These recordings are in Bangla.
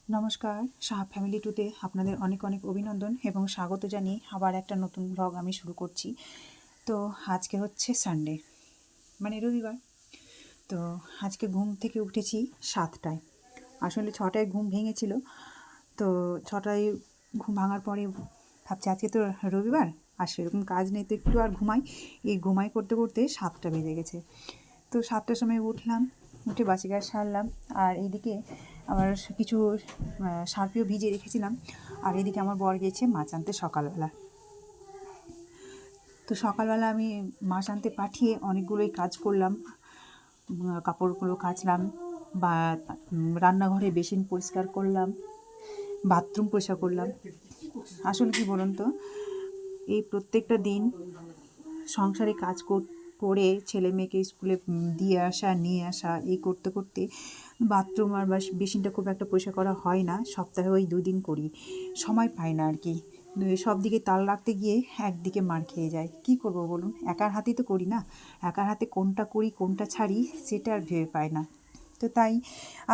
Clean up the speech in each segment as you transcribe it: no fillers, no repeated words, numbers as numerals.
নমস্কার, সাহা ফ্যামিলি টুতে আপনাদের অনেক অনেক অভিনন্দন এবং স্বাগত জানিয়ে আবার একটা নতুন ব্লগ আমি শুরু করছি। তো আজকে হচ্ছে সানডে, মানে রবিবার। তো আজকে ঘুম থেকে উঠেছি 7টায়। আসলে 6টায় ঘুম ভেঙেছিল। তো 6টায় ঘুম ভাঙার পরে ভাবছি আজকে তো রবিবার, আর সেরকম কাজ নেই, তো একটু আর ঘুমাই। এই ঘুমাই করতে করতে 7টা বেজে গেছে। তো 7টার সময় উঠলাম, উঠে বাসি কাজ সারলাম। আর এইদিকে আবার কিছু সার্ফেও ভিজিয়ে রেখেছিলাম। আর এদিকে আমার বর গিয়েছে মাছ আনতে সকালবেলা। তো সকালবেলা আমি মাছ আনতে পাঠিয়ে অনেকগুলোই কাজ করলাম। কাপড়গুলো কাচলাম, বা রান্নাঘরে বেসিন পরিষ্কার করলাম, বাথরুম পরিষ্কার করলাম। আসলে কি বলুন তো, এই প্রত্যেকটা দিন সংসারে কাজ করে ছেলে মেয়েকে স্কুলে দিয়ে আসা নিয়ে আসা, এই করতে করতে বাথরুম আর বেসিনটা খুব একটা পরিষ্কার করা হয় না। সপ্তাহে ওই 2 দিন করি, সময় পাই না আর কি। সব দিকে তাল রাখতে গিয়ে একদিকে মার খেয়ে যায়। কি করব বলুন, একার হাতেই তো করি না। একার হাতে কোনটা করি কোনটা ছাড়ি সেটা আর ভেবে পাই না। তো তাই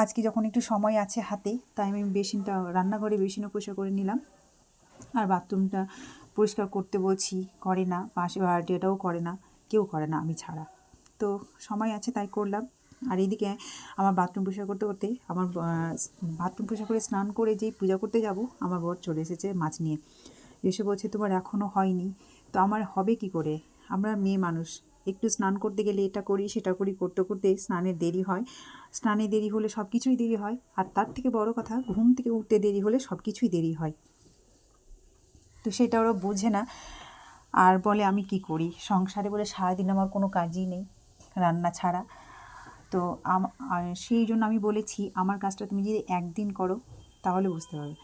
আজকে যখন একটু সময় আছে হাতে, তাই আমি বেসিনটা, রান্নাঘরে বেসিনও পরিষ্কার করে নিলাম। আর বাথরুমটা পরিষ্কার করতে বলছি, করে না। পাশে ভাড়াটিয়াটাও করে না, কেউ করে না আমি ছাড়া। তো সময় আছে তাই করলাম। আর এইদিকে আমার বাথরুম পরিষ্কার করতে করতে আমার বাথরুম পরিষ্কার করে স্নান করে যেই পূজা করতে যাব, আমার বর চলে এসেছে মাছ নিয়ে। এসে বলছে তোমার এখনও হয়নি। তো আমার হবে কি করে, আমরা মেয়ে মানুষ, একটু স্নান করতে গেলে এটা করি সেটা করি, করতে করতে স্নানের দেরি হয়। স্নানে দেরি হলে সব কিছুই দেরি হয়। আর তার থেকে বড় কথা, ঘুম থেকে উঠতে দেরি হলে সব কিছুই দেরি হয়। তো সেটা ওরা বোঝে না, আর বলে আমি কি করি সংসারে, বলে সারাদিন আমার কোনো কাজই নেই রান্না ছাড়া। তো সেই জন্য আমি বলেছি আমার কাজটা তুমি যদি একদিন করো তাহলে বুঝতে পারবে।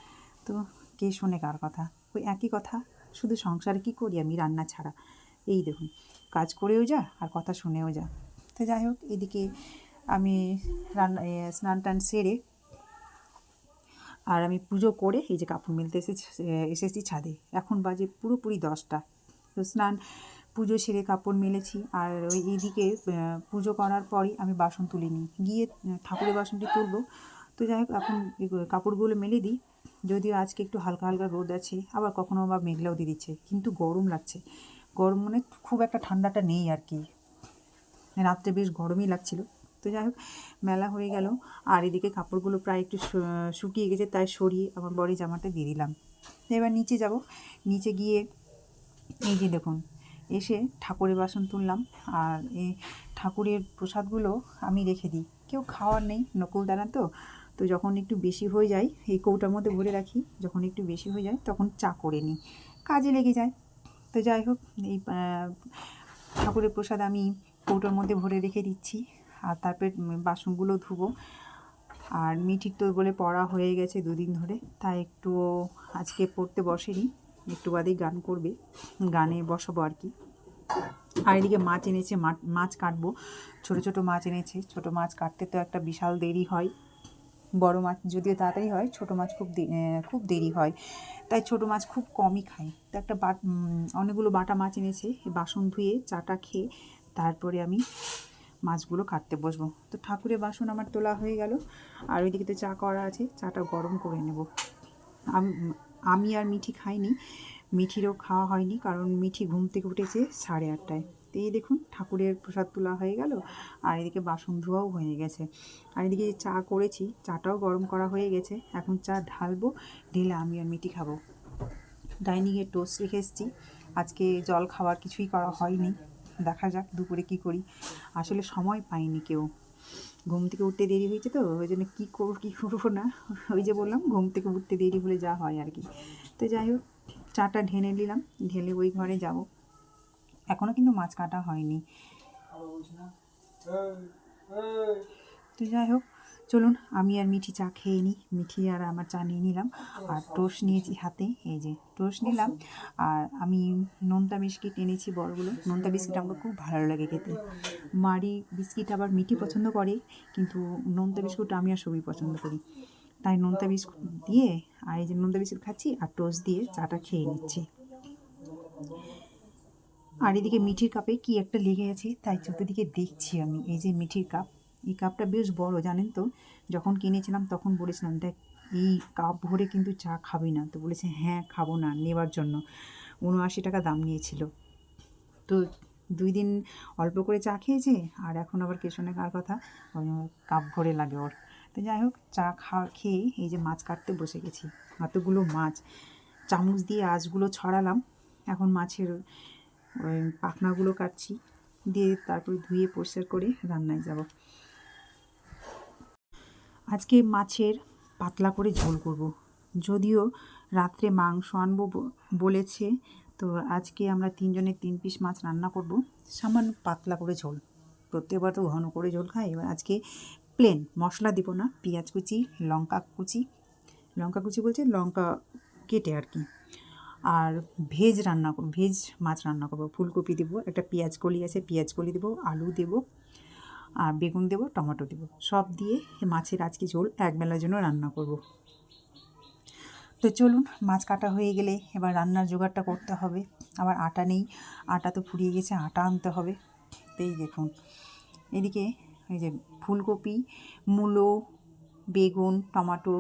তো কে শোনে কার কথা, ওই একই কথা। শুধু সংসারে কী করি আমি রান্না ছাড়া, এই দেখুন, কাজ করেও যা আর কথা শুনেও যা। তো যাই হোক, এদিকে আমি স্নান টান সেরে আর আমি পুজো করে এই যে কাপড় মেলতে এসেছি ছাদে। এখন বাজে পুরোপুরি 10টা। তো পুজো সেরে কাপড় মেলেছি। আর ওই এইদিকে পুজো করার পরই আমি বাসন তুলিনি, গিয়ে ঠাকুরের বাসনটি তুলবো। তো যাই হোক, এখন কাপড়গুলো মেলে দিই। যদিও আজকে একটু হালকা হালকা রোদ আছে, আবার কখনো আবার মেঘলাও দিয়ে দিচ্ছে, কিন্তু গরম লাগছে। গরম মানে খুব একটা ঠান্ডাটা নেই আর কি, রাত্রে বেশ গরমই লাগছিল। তো যাই হোক, মেলা হয়ে গেল। আর এদিকে কাপড়গুলো প্রায় একটু শুকিয়ে গেছে, তাই সরিয়ে আমার বড়ি জামাটা দিয়ে দিলাম। এবার নিচে যাব। নিচে গিয়ে এই যে দেখুন, এসে ঠাকুরের বাসন তুললাম। আর এই ঠাকুরের প্রসাদগুলো আমি রেখে দিই, কেউ খাওয়ার নেই, নকুলদানা তো। তো যখন একটু বেশি হয়ে যায় এই কৌটার মধ্যে ভরে রাখি, যখন একটু বেশি হয়ে যায় তখন চা করে নিই, কাজে লেগে যায়। তো যাই হোক, এই ঠাকুরের প্রসাদ আমি কৌটোর মধ্যে ভরে রেখে দিচ্ছি। আর তারপরে বাসনগুলো ধুবো। আর মিঠির তো বলে পড়া হয়ে গেছে 2 দিন ধরে, তাই একটু আজকে পড়তে বসেনি, একটু বাদেই গান করবে, গানে বসাবো আর কি। আর এদিকে মাছ এনেছে, মাছ কাটবো। ছোটো ছোটো মাছ এনেছে, ছোটো মাছ কাটতে তো একটা বিশাল দেরি হয়। বড় মাছ যদিও তাড়াতাড়ি হয়, ছোটো মাছ খুব দেরি হয়, তাই ছোটো মাছ খুব কমই খাই। তো অনেকগুলো বাটা মাছ এনেছে। বাসন ধুয়ে চাটা খেয়ে তারপরে আমি মাছগুলো কাটতে বসবো। তো ঠাকুরের বাসন আমার তোলা হয়ে গেল। আর ওইদিকে তো চা করা আছে, চাটা গরম করে নেব। আমি আর মিঠি খাইনি, মিঠিরও খাওয়া হয়নি, কারণ মিঠি ঘুম থেকে উঠেছে 8:30টায়। তো এই দেখুন, ঠাকুরের প্রসাদ তোলা হয়ে গেল, আর এদিকে বাসন ধোয়াও হয়ে গেছে। আর এদিকে চা করেছি, চাটাও গরম করা হয়ে গেছে। এখন চা ঢালবো, ঢেলে আমি আর মিঠি খাবো। ডাইনিংয়ে টোস্ট রেখে এসেছি। আজকে জল খাওয়ার কিছুই করা হয়নি, দেখা যাক দুপুরে কী করি। আসলে সময় পাইনি কেউ, ঘুম থেকে উঠতে দেরি হয়েছে, তো ওই জন্য কী করবো না, ওই যে বললাম ঘুম থেকে উঠতে দেরি হলে যা হয় আর কি। তো যাই হোক, চাটা ঢেলে নিলাম, ঢেলে ওই ঘরে যাব। এখনও কিন্তু মাছ কাটা হয়নি। তো যাই হোক, চলুন আমি আর মিঠি চা খেয়ে নিই। মিঠি আর আমার চা নিয়ে নিলাম, আর টোস্ট নিয়েছি হাতে, এই যে টোস্ট নিলাম। আর আমি নোনতা বিস্কিট এনেছি বড়গুলো। নোনতা বিস্কিট আমাকে খুব ভালো লাগে খেতে। মারি বিস্কিট আবার মিঠি পছন্দ করে, কিন্তু নোনতা বিস্কুট আমি আর সবই পছন্দ করি। তাই নোনতা বিস্কুট দিয়ে, আর এই যে নোনতা বিস্কুট খাচ্ছি আর টোস্ট দিয়ে চাটা খেয়ে নিচ্ছি। আর এদিকে মিঠির কাপে কি একটা লেগে আছে, তাই চতুর্দিকে দেখছি আমি। এই যে মিঠির কাপ, এই কাপটা বেশ বড়, জানেন তো। যখন কিনেছিলাম তখন বলেছিলাম দেখ এই কাপ ভরে কিন্তু চা খাবি না। তো বলেছে হ্যাঁ খাবো না, নেবার জন্য ৭৯ টাকা দাম নিয়েছিল। তো 2 দিন অল্প করে চা খেয়েছে, আর এখন আবার পেছনে কার কথা, কাপ ভরে লাগে ওর। তো যাই হোক, চা খেয়ে এই যে মাছ কাটতে বসে গেছি। এতগুলো মাছ চামচ দিয়ে আঁশগুলো ছড়ালাম, এখন মাছের ওই পাখনাগুলো কাটছি, দিয়ে তারপরে ধুয়ে পরিষ্কার করে রান্নায় যাব। আজকে মাছের পাতলা করে ঝোল করব। যদিও রাত্রে মাংস আনবো বলেছে, তো আজকে আমরা 3 জনের 3 পিস মাছ রান্না করব, সামান্য পাতলা করে ঝোল। প্রত্যেকবার তো ঘন করে ঝোল খাই, এবার আজকে প্লেন, মশলা দিব না, পেঁয়াজ কুচি, লঙ্কা কুচি বলছে লঙ্কা কেটে আর কি, আর ভেজ মাছ রান্না করব। ফুলকপি দেবো, একটা পেঁয়াজ কলি আছে, পেঁয়াজ কলি দেবো, আলু দেবো, আর বেগুন দেবো, টমেটো দেবো, সব দিয়ে মাছের আজকে ঝোল একবেলার জন্য রান্না করব। তো চলুন, মাছ কাটা হয়ে গেলে এবার রান্নার জোগাড়টা করতে হবে। আবার আটা নেই, আটা তো ফুরিয়ে গেছে, আটা আনতে হবে। তো এই দেখুন, এদিকে এই যে ফুলকপি, মূলো, বেগুন, টমেটো,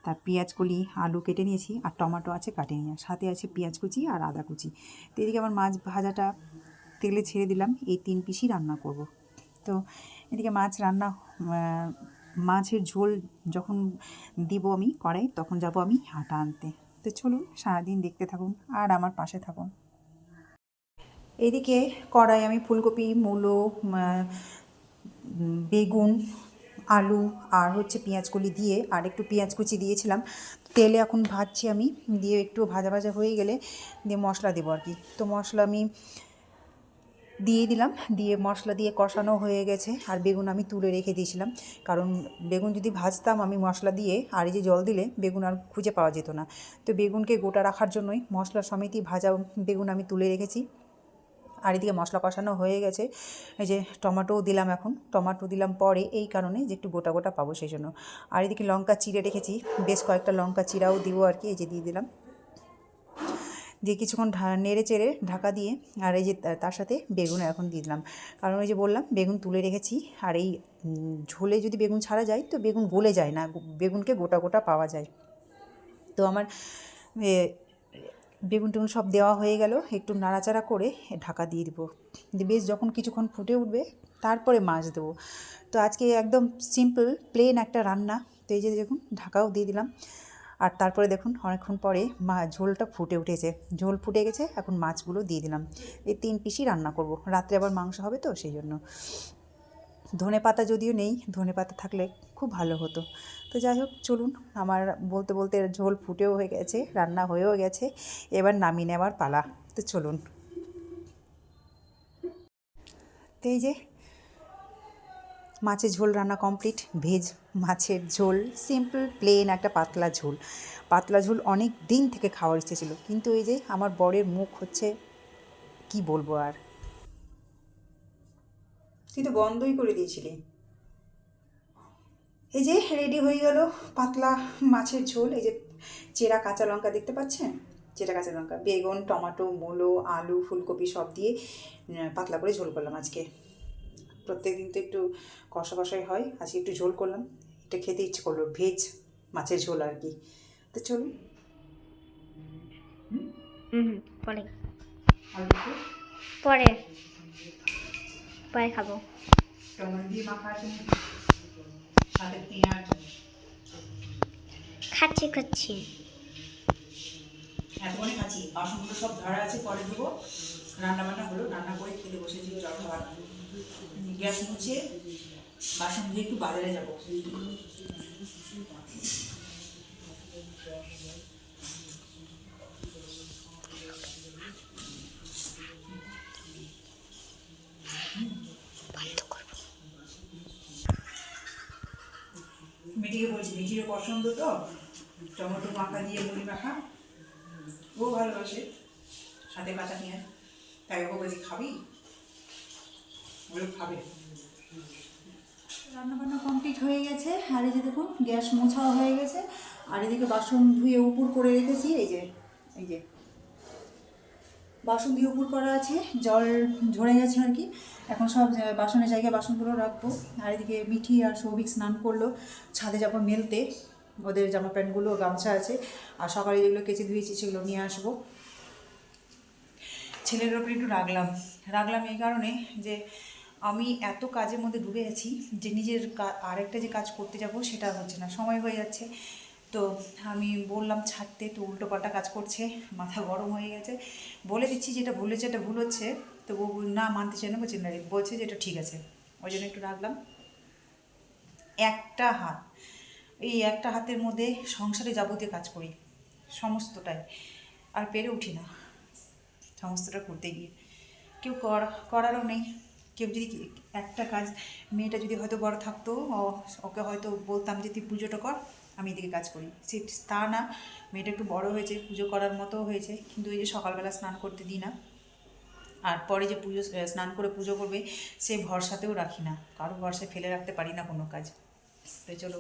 তার পেঁয়াজ কলি, আলু কেটে নিয়েছি, আর টমেটো আছে কাটে নিয়ে, সাথে আছে পেঁয়াজ কুচি আর আদা কুচি। তো এদিকে আমার মাছ ভাজাটা তেলে ছেড়ে দিলাম, এই 3 পিসই রান্না করব। তো এদিকে মাছের ঝোল যখন দিব আমি কড়াই, তখন যাব আমি আটা আনতে। তো চলুন, সারাদিন দেখতে থাকুন আর আমার পাশে থাকুন। এদিকে কড়াই আমি ফুলকপি, মূলো, বেগুন, আলু আর হচ্ছে পেঁয়াজ কলি দিয়ে, আর একটু পেঁয়াজ কুচি দিয়েছিলাম, তেলে এখন ভাজছি আমি। দিয়ে একটু ভাজা ভাজা হয়ে গেলে দিয়ে মশলা দেবো আর কি। তো মশলা আমি দিয়ে দিলাম, দিয়ে মশলা দিয়ে কষানো হয়ে গেছে। আর বেগুন আমি তুলে রেখে দিয়েছিলাম, কারণ বেগুন যদি ভাজতাম আমি মশলা দিয়ে, আর এই যে জল দিলে বেগুন আর খুঁজে পাওয়া যেত না। তো বেগুনকে গোটা রাখার জন্যই মশলা সমেতই ভাজা বেগুন আমি তুলে রেখেছি। আর এদিকে মশলা কষানো হয়ে গেছে, এই যে টমেটোও দিলাম, এখন টমেটো দিলাম পরে, এই কারণে যে একটু গোটা গোটা পাবো সেই জন্য। আর এদিকে লঙ্কা চিড়ে রেখেছি, বেশ কয়েকটা লঙ্কা চিরাও দিব আর কি, এই যে দিয়ে দিলাম। দিয়ে কিছুক্ষণ নেড়ে চেড়ে ঢাকা দিয়ে, আর এই যে তার সাথে বেগুন এখন দিয়ে দিলাম, কারণ ওই যে বললাম বেগুন তুলে রেখেছি। আর এই ঝোলে যদি বেগুন ছাড়া যায় তো বেগুন গলে যায় না, বেগুনকে গোটা গোটা পাওয়া যায়। তো আমার বেগুন টেগুন সব দেওয়া হয়ে গেল, একটু নাড়াচাড়া করে ঢাকা দিয়ে দেবো। বেশ যখন কিছুক্ষণ ফুটে উঠবে তারপরে মাছ দেবো। তো আজকে একদম সিম্পল প্লেন একটা রান্না। তো এই যে দেখুন, ঢাকাও দিয়ে দিলাম। আর তারপরে দেখুন অনেকক্ষণ পরে ঝোলটা ফুটে উঠেছে, ঝোল ফুটে গেছে, এখন মাছগুলো দিয়ে দিলাম। এই 3 পিসই রান্না করব, রাত্রে আবার মাংস হবে তো সেই জন্য। ধনে পাতা যদিও নেই, ধনে পাতা থাকলে খুব ভালো হতো। তো যাই হোক, চলুন, আমার বলতে বলতে ঝোল ফুটেও হয়ে গেছে, রান্না হয়েও গেছে, এবার নামিয়ে নেওয়ার পালা। তো চলুন। তো এই যে মাছের ঝোল রান্না কমপ্লিট, ভেজ মাছের ঝোল, সিম্পল প্লেন একটা পাতলা ঝোল অনেক দিন থেকে খাওয়ার ইচ্ছে ছিল, কিন্তু এই যে আমার বরের মুখ হচ্ছে, কি বলবো আর, তুই তো বন্ধই করে দিয়েছিলি। এই যে রেডি হয়ে গেল পাতলা মাছের ঝোল। এই যে চেরা কাঁচা লঙ্কা দেখতে পাচ্ছেন, চেরা কাঁচা লঙ্কা, বেগুন, টমেটো, মূলো, আলু, ফুলকপি সব দিয়ে পাতলা করে ঝোল করলাম আজকে। প্রত্যেক দিন তো একটু কষা কষাই হয়, আজকে একটু ঝোল করলাম, এটা খেতে ইচ্ছে করলো, ভেজ মাছের ঝোল আর কি। তো চলুন। পরে আর পরে পরে খাবো। টমেটো দিয়ে মাখা আছে, সাথে পেঁয়াজ। খাচ্ছি এতক্ষণে খাচ্ছি, বাসনগুলো সব ধরা আছে, পরে দেবো। রান্না বান্না হলো, রান্না করে খেতে বসেছি, জল খাবার, গ্যাস মুছে বাসন ধুয়ে একটু বাজারে যাবো। মিটিকে বলছি, মিটিরও পছন্দ তো টমেটো মাখা দিয়ে মুড়ি মাখা, ও ভালোবাসে, সাথে কাঁচা পেঁয়াজ, তাই ওকে বলছি খাবি, ওগুলো খাবে। রান্নাবান্না কমপ্লিট হয়ে গেছে, আর এই যে দেখুন গ্যাস মোছাও হয়ে গেছে, আর এদিকে বাসন ধুয়ে উপর করে রেখেছি। এই যে বাসন ধুয়ে উপর করা আছে, জল ঝরে গেছে আর কি। এখন সব বাসনের জায়গায় বাসনগুলো রাখবো। আর এদিকে মিঠি আর সৌভিক স্নান করলো, ছাদে যাবো মেলতে, ওদের জামা প্যান্টগুলো গামছা আছে, আর সকালে যেগুলো কেচে ধুয়েছি সেগুলো নিয়ে আসবো। ছেলের ওপরে একটু রাখলাম এই কারণে যে আমি এত কাজের মধ্যে ডুবে আছি যে নিজের আরেকটা যে কাজ করতে যাব সেটা হচ্ছে না, সময় হয়ে যাচ্ছে। তো আমি বললাম ছাড়তে, তো উল্টোপাল্টা কাজ করছে, মাথা গরম হয়ে গেছে। বলে দিচ্ছি যেটা বলেছে এটা ভুল হচ্ছে, তো ও না মানতে চায় না, বলছে যে এটা ঠিক আছে, ওই জন্য একটু রাখলাম। একটা হাত, এই একটা হাতের মধ্যে সংসারে যাবতীয় কাজ করি সমস্তটাই, আর পেরে উঠি না সমস্তটা করতে গিয়ে। কেউ করারও নেই। কেউ যদি একটা কাজ, মেয়েটা যদি হয়তো বড় থাকতো, ওকে হয়তো বলতাম যে তুই পুজোটা কর, আমি এদিকে কাজ করি, সে তা না। মেয়েটা একটু বড় হয়েছে, পুজো করার মতো হয়েছে, কিন্তু এই যে সকালবেলা স্নান করতে দিই না, আর পরে যে স্নান করে পুজো করবে সে ভরসাতেও রাখি না, কারো ভরসায় ফেলে রাখতে পারি না কোনো কাজ। তো চলো,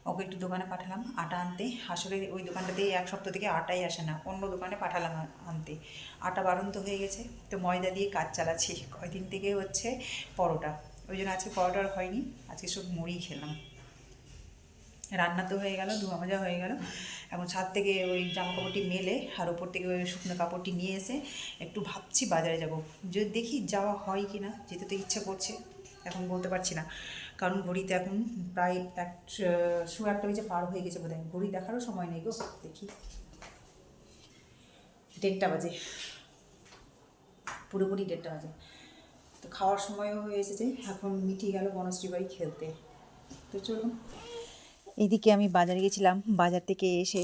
ওকে একটু দোকানে পাঠালাম আটা আনতে। আসলে ওই দোকানটাতেই 1 সপ্তাহ থেকে আটাই আসে না, অন্য দোকানে পাঠালাম আনতে। আটা বাড়ন্ত হয়ে গেছে, তো ময়দা দিয়ে কাজ চালাচ্ছি। কয়দিন থেকে হচ্ছে পরোটা, ওই জন্য আজকে পরোটা আর হয়নি, আজকে সব মুড়ি খেলাম। রান্না তো হয়ে গেল, ধোয়া মাজা হয়ে গেল। এখন ছাদ থেকে ওই জামা কাপড়টি মেলে আর ওপর থেকে ওই শুকনো কাপড়টি নিয়ে এসে একটু ভাবছি বাজারে যাব। যদি দেখি যাওয়া হয় কি না, যেতে তো ইচ্ছা করছে, এখন বলতে পারছি না, কারণ ঘড়িতে এখন প্রায় 1:30 বেজে পার হয়ে গেছে বোধহয়। ঘড়ি দেখারও সময় নেই গো, দেখি 1:30 বাজে, পুরোপুরি 1:30 বাজে। তো খাওয়ার সময়ও হয়ে এসেছে, এখন মিঠি গেল বনশ্রী বাড়ি খেলতে। তো চলুন, এদিকে আমি বাজারে গেছিলাম, বাজার থেকে এসে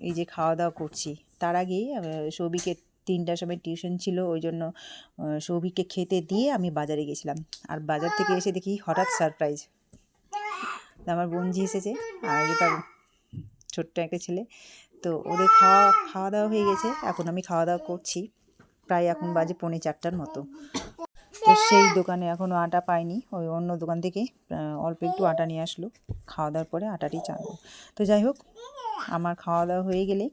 এই যে খাওয়া দাওয়া করছি। তার আগেই সৌভিকের 3টার সময় টিউশন ছিল, ওই জন্য সৌভিককে খেতে দিয়ে আমি বাজারে গেছিলাম। আর বাজার থেকে এসে দেখি হঠাৎ সারপ্রাইজ, আমার বোনঝি এসেছে, আর এটা ছোট্ট একটা ছেলে। তো ওদের খাওয়া দাওয়া হয়ে গেছে, এখন আমি খাওয়া দাওয়া করছি। প্রায় এখন বাজে 3:45 মতো। তো সেই দোকানে এখনও আটা পাইনি, ওই অন্য দোকান থেকে অল্প একটু আটা নিয়ে আসলো, খাওয়া দাওয়ার পরে আটাটি চানবো। তো যাই হোক, আমার খাওয়া দাওয়া হয়ে গেলে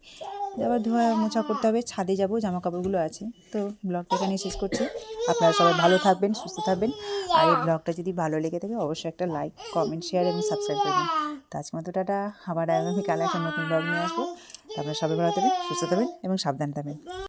আবার ধোয়া মোছা করতে হবে, ছাদে যাব, জামা কাপড়গুলো আছে। তো ব্লগটা এখানে শেষ করছি। আপনারা সবাই ভালো থাকবেন, সুস্থ থাকবেন। আর এই ব্লগটা যদি ভালো লেগে থাকে অবশ্যই একটা লাইক, কমেন্ট, শেয়ার এবং সাবস্ক্রাইব করবেন। তো আজকের মতো টাটা, আবার আগামীকাল একটা নতুন ব্লগ নিয়ে আসবো। তো আপনারা সবাই ভালো থাকবেন, সুস্থ থাকবেন এবং সাবধান থাকবেন।